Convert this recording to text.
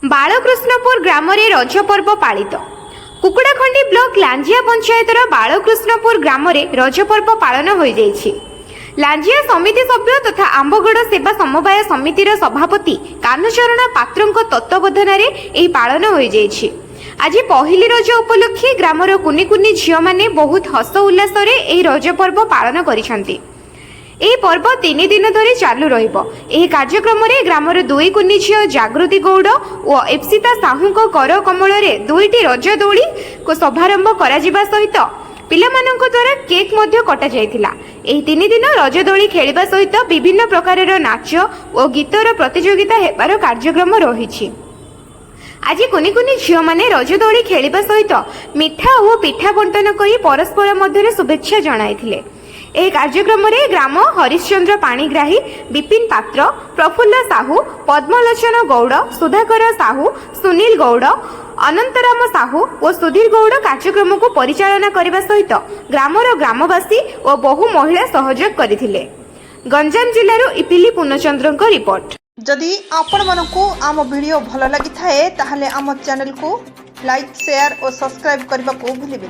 बाळकृष्णपुर ग्राम रे रज पर्व पालित। कुकुड़ाखंडी ब्लॉक लांजिया पंचायतर बाळकृष्णपुर ग्राम रे रज पर्व पालन होई जाइछि। लांजिया समिति सभ्य तथा आंबगड़ सेवा समवाय समितिर सभापति कान्हचरण पात्रंक तत्वावधान रे एही पालन होई जाइछि। आज पहिली रज उपलक्षे ग्रामर कुनी कुनी झियो माने बहुत हस उल्लास रे एही रज पर्व पालन करिसंती। यह पर्व 3 दिन धरी चालू रहिबो। एही कार्यक्रम रे ग्रामर दुई कुनी झियो जागृति गौड़ और एप्सिता साहू कर कमल रे दुईटी रज दोली को शुभारंभ करा जिबा सहित पिलामानंक द्वारा केक मध्य कटा जायतिला। एही 3 दिन रज दोली खेलिबा सहित विभिन्न प्रकारर नाच और गीतर प्रतियोगिता हेबार कार्यक्रम रहिछि। आज कुनी कुनी झियो माने रज दोली खेलिबा सहित मिठा और पिठा बंटन करी परस्पर मध्य शुभेच्छा जणाइथिले। एही कार्यक्रम रे ग्राम हरिश्चंद्र पाणीग्राही, विपिन पात्र, प्रफुल्ल साहू, पद्मलोचन गौड़, सुधाकर साहू, सुनील गौड़, अनंतराम साहू और सुधीर गौड़ कार्यक्रम को परिचालना करने सहित ग्रामर ग्रामवासी और बहु महिला सहयोग करथिले। गंजाम जिल्लारो इपिली पूर्णचंद्रଙ୍କ रिपोर्ट। जदि आपण मानकु आम वीडियो भल लगी थाए ताहले आम चैनल को लाइक, शेयर और सब्सक्राइब करने को भूलिबेनि।